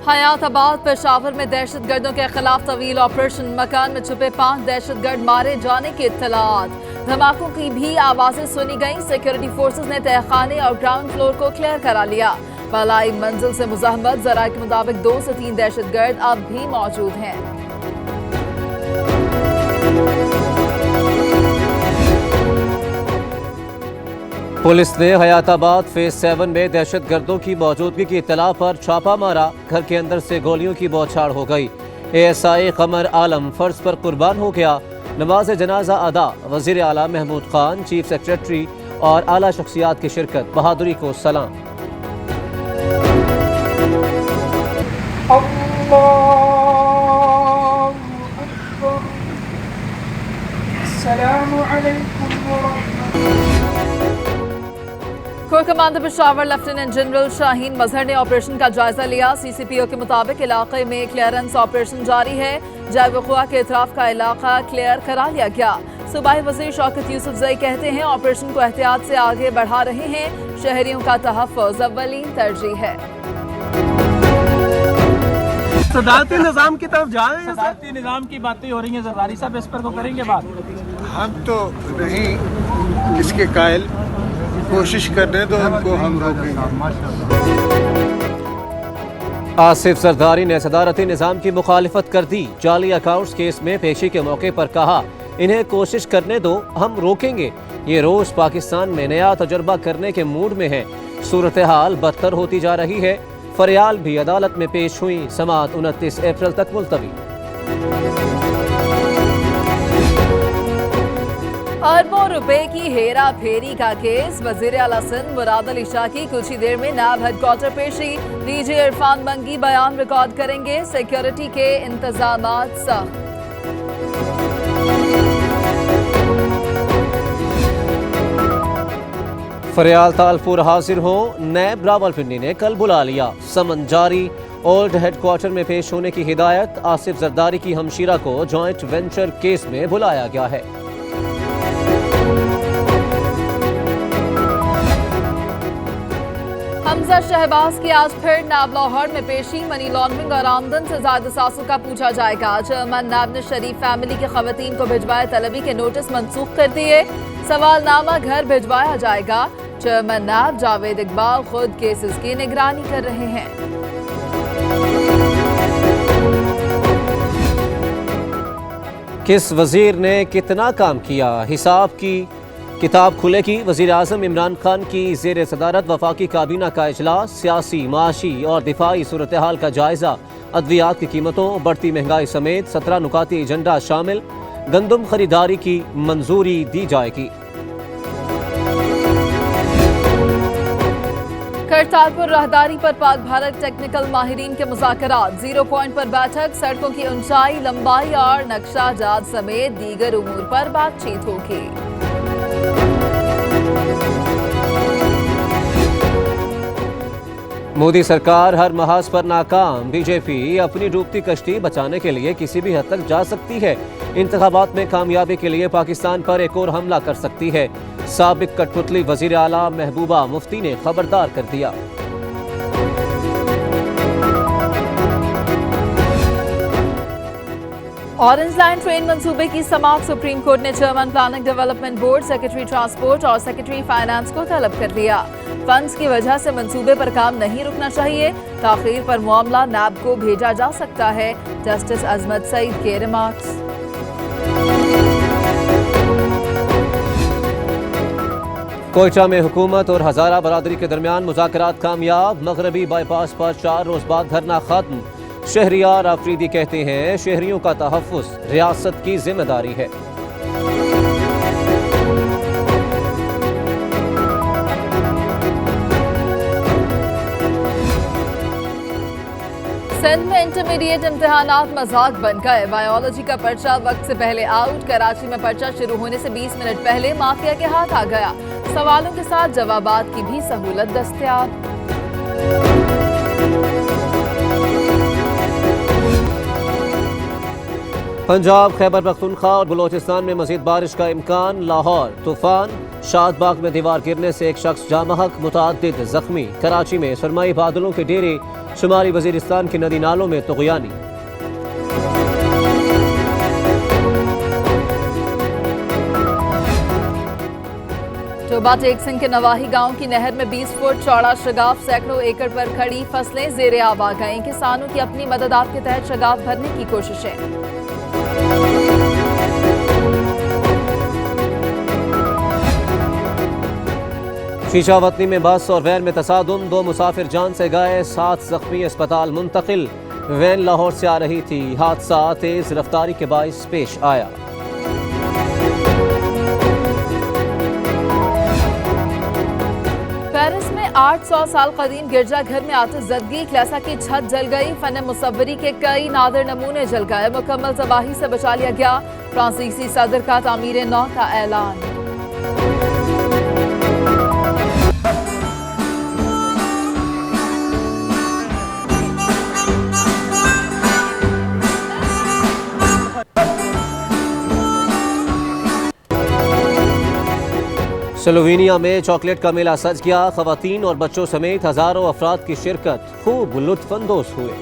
हयाताबाद पेशावर में दहशत गर्दों के खिलाफ तवील ऑपरेशन, मकान में छुपे 5 दहशतगर्द मारे जाने की इत्तलात। धमाकों की भी आवाजें सुनी गईं। सिक्योरिटी फोर्सेस ने तहखाने और ग्राउंड फ्लोर को क्लियर करा लिया। बलाई मंजिल से मुज़ाहमत, जरा के मुताबिक 2 से 3 दहशतगर्द अब भी मौजूद हैं। पुलिस ने हयाताबाद फेज 7 में दहशत गर्दों की मौजूदगी की इत्तला पर छापा मारा। घर के अंदर से गोलियों की बौछार हो गई। ASI कमर आलम फर्ज पर कुर्बान हो गया। नमाज जनाजा अदा, वजीर आला महमूद खान, चीफ सेक्रेटरी और आला शख्सियात की शिरकत। बहादुरी को सलाम। Corps commander Peshawar lieutenant general Shaheen Mazhar ने ऑपरेशन का जायजा लिया। CCPO के मुताबिक इलाके में क्लियरेंस ऑपरेशन जारी है। जायवकुआ के इतराफ का इलाका क्लियर करा लिया गया। सूबाई वजीर शौकत यूसुफजई कहते हैं ऑपरेशन को एहतियात से आगे बढ़ा रहे हैं। शहरियों का तहफ़्फ़ुज़ अव्वलीन तरजीह है। सदारती निज़ाम की तरफ जा रहे हैं। सदारती निज़ाम की बातें हो रही हैं, जरदारी साहब इस पर को करेंगे बात। हम तो नहीं इसके कायल, कोशिश करने दो उनको, हम रोकेंगे। आसिफ जरदारी ने सदारती निज़ाम की मुखालिफत कर दी। जाली अकाउंट्स केस में पेशी के मौके पर कहा, इन्हें कोशिश करने दो, हम रोकेंगे। ये रोज पाकिस्तान में नया तजुर्बा करने के मूड में है। सूरत हाल बदतर होती जा रही है। फरियाल भी अदालत में पेश हुई। समाअत 29 अप्रैल तक मुलतवी। अरबों रुपए की हेरा फेरी का केस। वजीर आला सिंध मुराद अली शाह की कुछ ही देर में नायब हेडक्वार्टर पेशी। डीजी इरफान मंगी बयान रिकॉर्ड करेंगे। सिक्योरिटी के इंतजामात सख्त। फरियाल तालपुर हाजिर हो। नैब रावलपिंडी ने कल बुला लिया। समन जारी। ओल्ड हेडक्वार्टर में पेश होने की हिदायत। आसिफ जरदारी की हमशीरा को जॉइंट वेंचर केस में बुलाया गया है। हमजा शहबाज की आज फिर नाब लाहौर में पेशी। मनी लॉन्ड्रिंग और आमदन से ज्यादा सासों का पूछा जाएगा। चेयरमैन नाब ने शरीफ फैमिली की खवातीन को भिजवाए तलबी के नोटिस मनसूख कर दिए। सवालनामा घर भिजवाया जाएगा। चेयरमैन नाब जावेद इकबाल खुद केसेस की निगरानी कर रहे हैं। किस वजीर ने कितना काम किया, हिसाब की किताब खुलेगी। वजीर आज़म इमरान खान की ज़ेर सदारत वफाकी काबीना का इजलास। सियासी, माशी और दिफाई सूरत हाल का जायजा। अद्वियात की कीमतों, बढ़ती महंगाई समेत 17 नुकाती एजेंडा शामिल। गंदम खरीदारी की मंजूरी दी जाएगी। करतारपुर राहदारी पर पाक भारत टेक्निकल माहिरीन के मुज़ाकरात। 0 पॉइंट पर बैठक। सड़कों की ऊंचाई, लंबाई और नक्शा जात समेत दीगर उमूर पर बातचीत होगी। मोदी सरकार हर महाज पर नाकाम। बीजेपी अपनी डूबती कश्ती बचाने के लिए किसी भी हद तक जा सकती है। इंतखाबात में कामयाबी के लिए पाकिस्तान पर एक और हमला कर सकती है। साबिक कठपुतली वजीर आला महबूबा मुफ्ती ने खबरदार कर दिया। ऑरेंज लाइन ट्रेन मंसूबे की समाअत। सुप्रीम कोर्ट ने chairman planning development board, secretary transport और सेक्रेटरी फाइनेंस को तलब कर लिया। फंड्स की वजह से मंसूबे पर काम नहीं रुकना चाहिए। ताखीर पर मामला नैब को भेजा जा सकता है। जस्टिस अजमत सईद के रिमार्क्स। कोयटा में हुकूमत और हजारा बरादरी के दरमियान मुज़ाकरात कामयाब। मगरबी बाईपास पर 4 रोज बाद धरना खत्म। शहरियार आफरीदी कहते हैं शहरियों का तहफ़्फ़ुज़ रियासत की जिम्मेदारी है। सिंध में इंटरमीडिएट इम्तिहानात मजाक बन गए। बायोलॉजी का पर्चा वक्त से पहले आउट। कराची में पर्चा शुरू होने से 20 मिनट पहले माफिया के हाथ आ गया। सवालों के साथ जवाबात की भी सहूलत दस्तयाब। पंजाब, खैबर पख्तूनख्वा और बलोचिस्तान में मजीद बारिश का इम्कान। लाहौर तूफान, शादबाग में दीवार गिरने से एक शख्स जामहक, मुतादिद जख्मी। कराची में सरमाई बादलों के डेरे, शुमारी वजीरिस्तान के नदी नालों में तुगयानी। टोबा टेक सिंह के नवाही गांव की नहर में 20 फुट चौड़ा शगाफ, सैकड़ों एकड़ पर खड़ी फसलें जेर आब आ गईं। किसानों की अपनी मदद आप के तहत शगाफ भरने की कोशिशें। शीशावतनी में बस और वैन में तसादुम, 2 मुसाफिर जान से गए, 7 जख्मी अस्पताल मुंतकिल। वैन लाहौर से आ रही थी, हादसा तेज रफ्तारी के बाइस पेश आया। पेरिस में 800 साल कदीम गिरजाघर में आतिशज़दगी, क्लेसा की छत जल गई। फन मुसव्वरी के कई नादिर नमूने जल गए। मुकम्मल तबाही से बचा लिया गया। फ्रांसीसी सदर का तामीर नौ का ऐलान। स्लोवेनिया में चॉकलेट का मेला सज गया। खवातीन और बच्चों समेत हजारों अफराद की शिरकत, खूब लुत्फ अंदोज हुए।